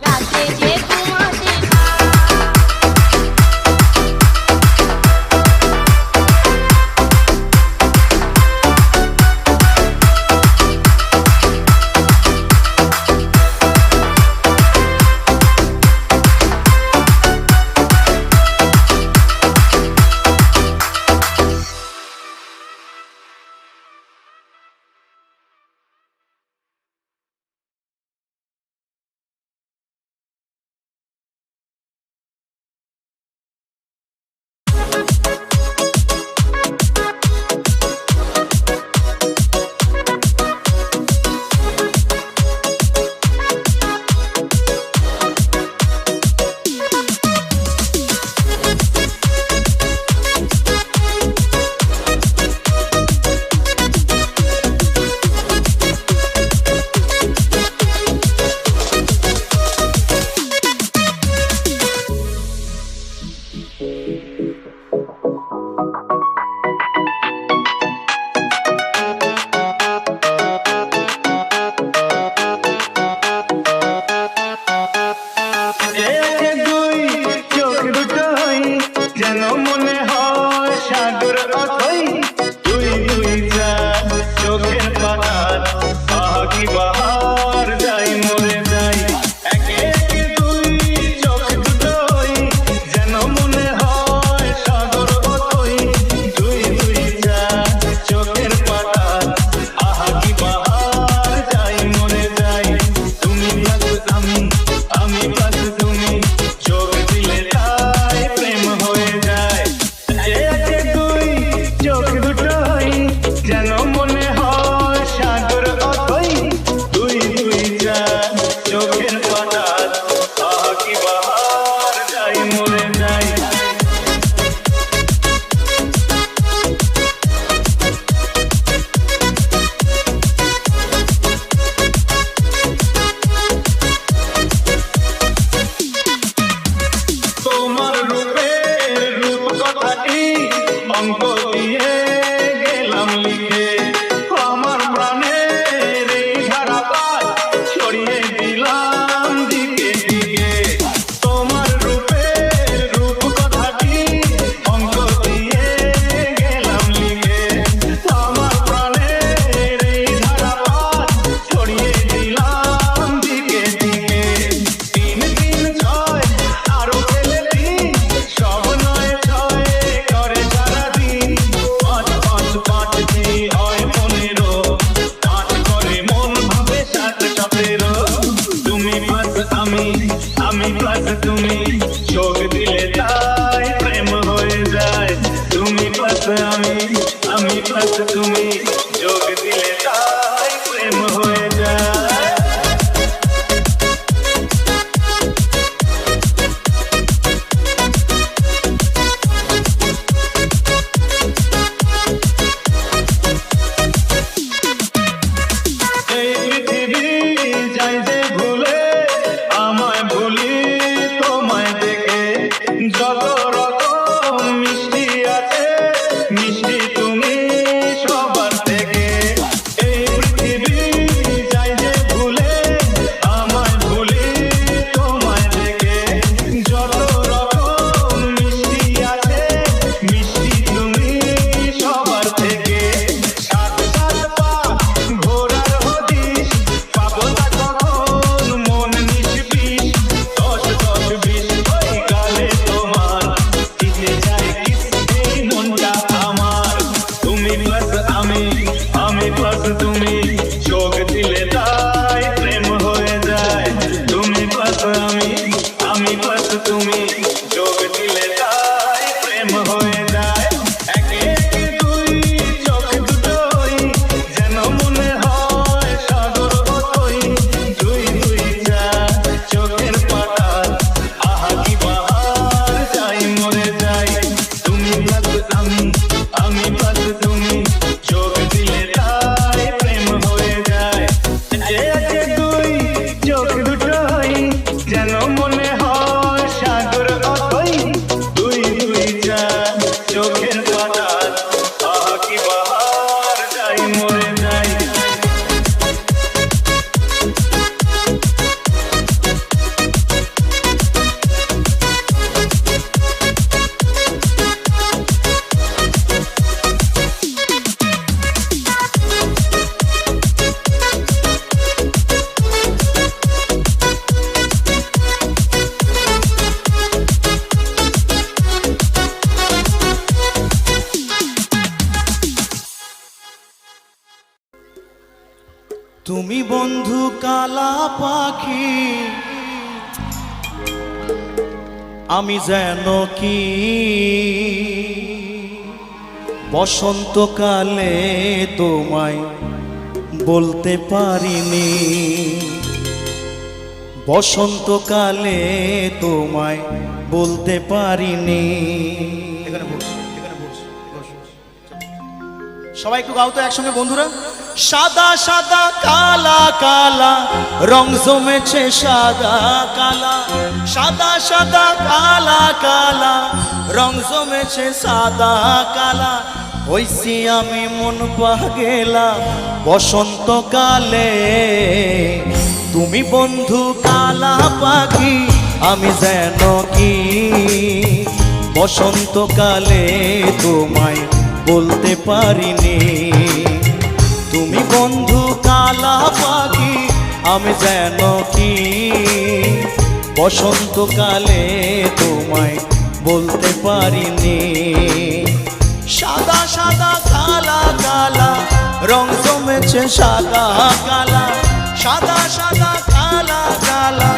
রাতে যে ঘুমাতে তুমি বন্ধু কালা পাখি, আমি যেন কি বসন্তকালে তোমায় বলতে পারিনি, বসন্তকালে তোমায় বলতে পারিনি। সবাই একটু গাও তো একসঙ্গে বন্ধুরা। সাদা সাদা কালা কালা রং জমেছে সাদা কালা, সাদা সাদা কালা কালা রং জমেছে সাদা কালা। হইছি আমি মন পাগেলা বসন্তকালে, তুমি বন্ধু কালা পাখি, আমি যেন কি বসন্তকালে তোমায় বলতে পারিনি। তুমি বন্ধু কালা পাখি, আমি যেন কি বসন্তকালে তোমায় বলতে পারিনি। সাদা সাদা কালা কালা রং জমেছে সাদা কালা, সাদা সাদা কালা কালা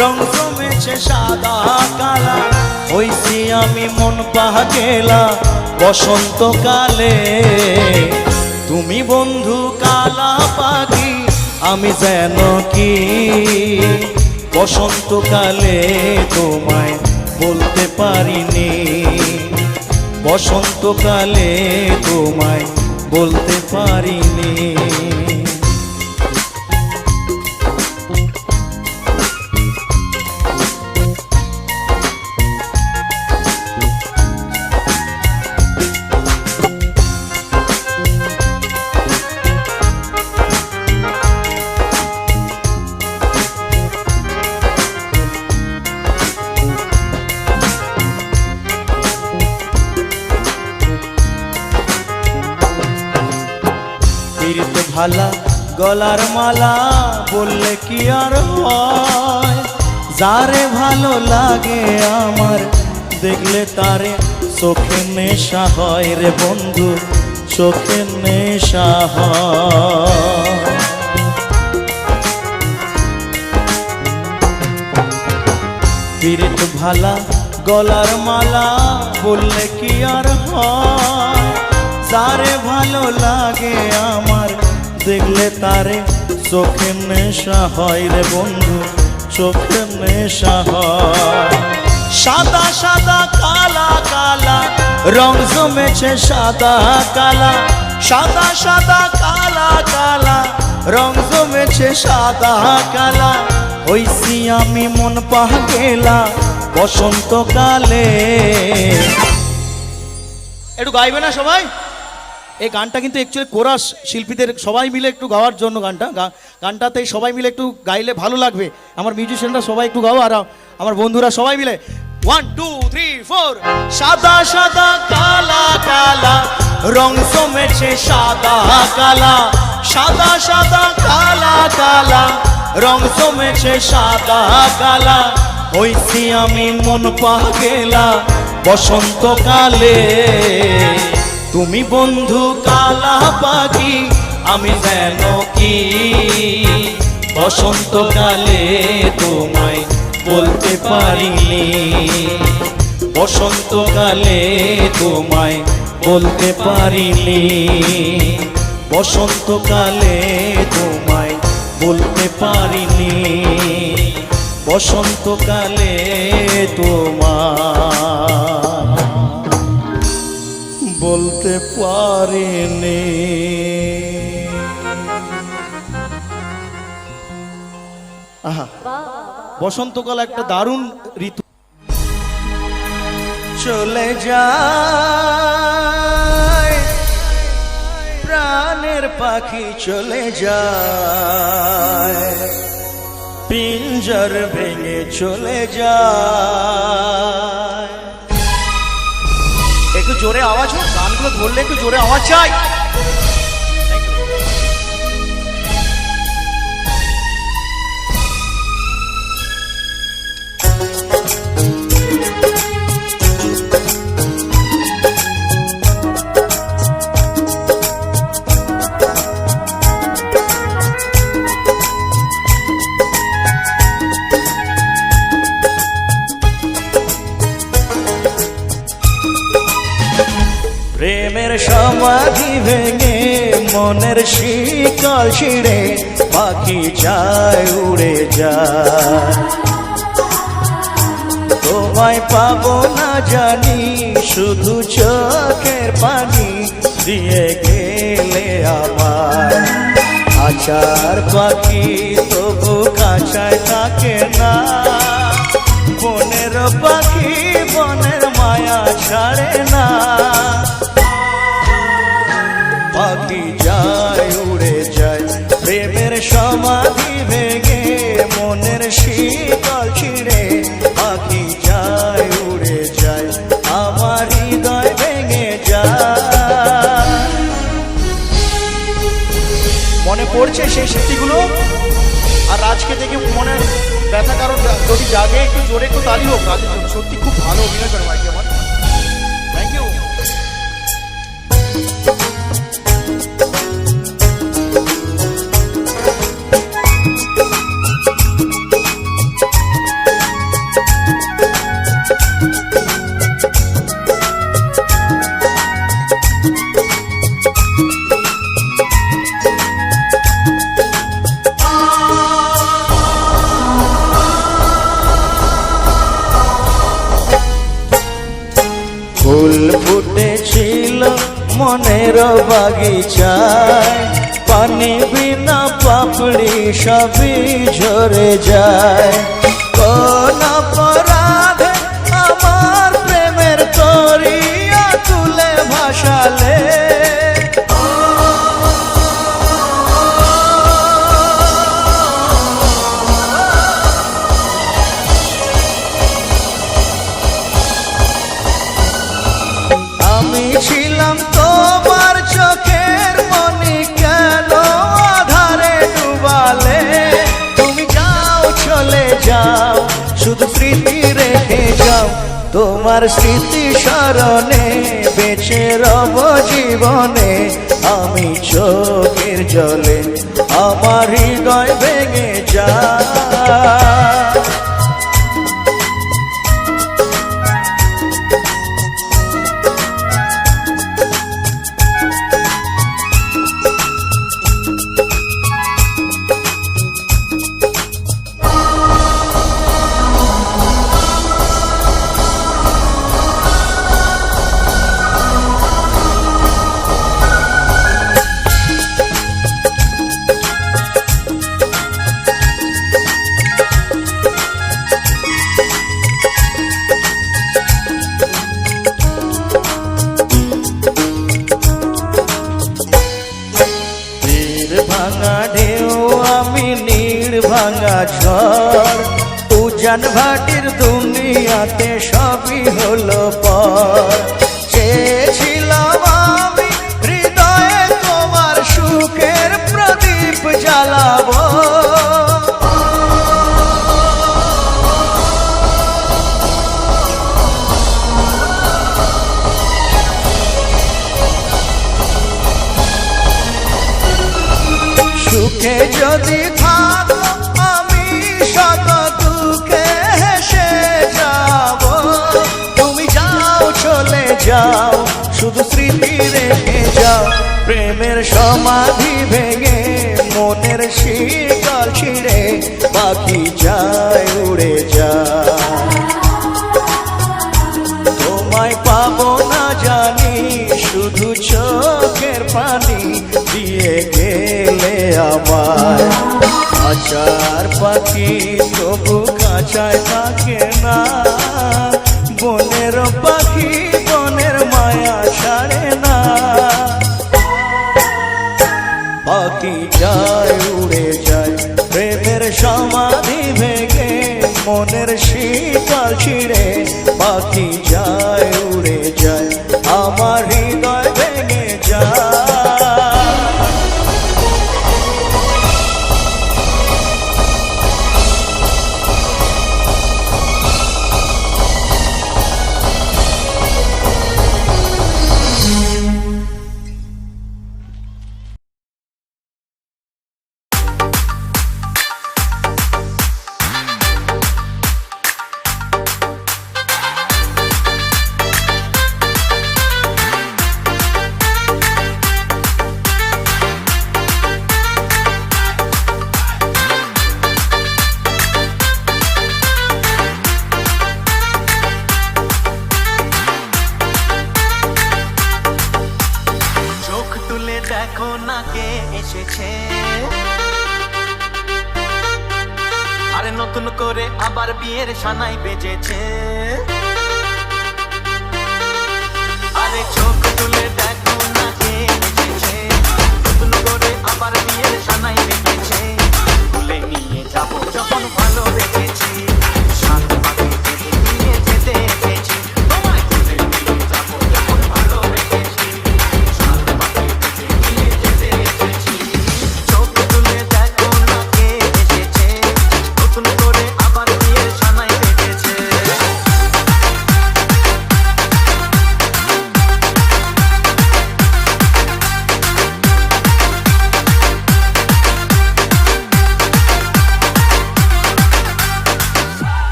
রং জমেছে সাদা কালা। হইছি আমি মন পাগেলা বসন্তকালে, তুমি বন্ধু কালা পাখি, আমি যেন কি বসন্তকালে তোমায় বলতে পারিনি, বসন্তকালে তোমায় বলতে পারিনি। ভালা গলার মালা বললে কি আর হয়, যারে ভালো লাগে আমার দেখলে তারে চোখে নেশা হয় রে বন্ধু, চোখে নেশা হয়। পীড়িত ভালা গলার মালা বললে কি আর হয়, যারে ভালো লাগে আমার দেখলে তারে চোখে নেশা হয় রে বন্ধু, চোখে নেশা হয়। সাদা সাদা কালা কালা রং জমেছে সাদা কালা, সাদা সাদা কালা কালা রং জমেছে সাদা কালা। হইছি আমি মন পাগেলা বসন্তকালে। একটু গাইবে না সবাই? এই গানটা কিন্তু অ্যাকচুয়ালি কোরাস শিল্পীদের সবাই মিলে একটু গাওয়ার জন্য গানটাতে সবাই মিলে একটু গাইলে ভালো লাগবে। আমার মিউজিশিয়ানরা সবাই একটু গাও, আর আমার বন্ধুরা সবাই মিলে 1 2 3 4। সাদা সাদা কালা কালা রং জমেছে সাদা কালা, সাদা সাদা কালা কালা রং জমেছে সাদা কালা। হইছি আমি মন পাগেলা বসন্তকালে, তুমি বন্ধু কালা পাখি, আমি যেন কি বসন্তকালে তোমায় বলতে পারিনি, বসন্তকালে তোমায় বলতে পারিনি, বসন্তকালে তোমায় বলতে পারিনি, বসন্তকালে তোমায় বলতে পারিনি। আহা, বসন্তকাল একটা দারুণ ঋতু। চলে যায় প্রাণের পাখি, চলে যায় পিঞ্জর ভেঙে চলে যায়। একটু জোরে আওয়াজ হোক, গানগুলো ধরলে একটু জোরে আওয়াজ চাই। সমাধি ভেঙে মনের শিকল ছিঁড়ে পাখি যায় উড়ে যায়। তোমায় পাবো না জানি শুধু চোখের পানি দিয়ে গেলে আমার। আচার পাখি তবু কাছায় থাকে না, বনের পাখি বনের মায়া ছাড়ে না। পাখি যায় উড়ে যায় প্রেমের সমাধি ভেঙে মনের শিকল ছিঁড়ে পাখি যায় উড়ে যায় আমার হৃদয় ভেঙে যায়। মনে পড়ছে সেই স্মৃতিগুলো আর রাজকে দেখে মনে ব্যথা, কারণ যদি জাগে একটু জোরে একটু তালি হোক। রাজ সত্যি খুব ভালো অভিনয় করে ভাই আমার, থ্যাংক ইউ। ফুল ফুটেছিল মনের বাগিচায়, পানি বিনা পাপড়ি সবই ঝরে যায়। কোন অপরাধে আমার প্রেমের তরিয়া তুলে ভাসালে, আমি ছিলাম তোমার চোখের মনি, কেন আধারে ডুবালে। তুমি যাও চলে যাও শুধু স্মৃতি রেখে যাও, তোমার স্মৃতি স্মরণে বেঁচে রব জীবনে। আমি চোখের জলে আমার হৃদয় ভেঙে যায়। ভাঙা ঢেউ আমি নীড় ভাঙা ঝড়, উজান ভাটির দুনিয়াতে সবই হলো পর। চেয়েছিলাম আমি হৃদয়ে তোমার সুখের প্রদীপ জ্বালাবো, সুখে যদি থাকো আমি শত দুঃখে হেসে যাব। তুমি যাও চলে যাও শুধু স্মৃতি রেখে যাও, প্রেমের সমাধি ভেঙে মনের শিকল ছিঁড়ে পাখি যায় উড়ে যায়। তোমায় পাবো না জানি শুধু চোখের পানি দিয়ে গেলে আমার। আচার পাখি তবু কাছায় থাকে না, বনের পাখি বনের মায়া ছাড়ে না। পাখি যায় উড়ে যায় প্রেমের সমাধি ভেঙে মনের শিকল ছিঁড়ে পাখি যায় উড়ে যায় আমার হৃদয় ভেঙে যায়। আরে নতুন করে আবার বিয়ের সানাই বেজেছে, আরে চোখ তুলে দেখো না কে বেজেছে, নতুন করে আবার বিয়ের সানাই বেজেছে।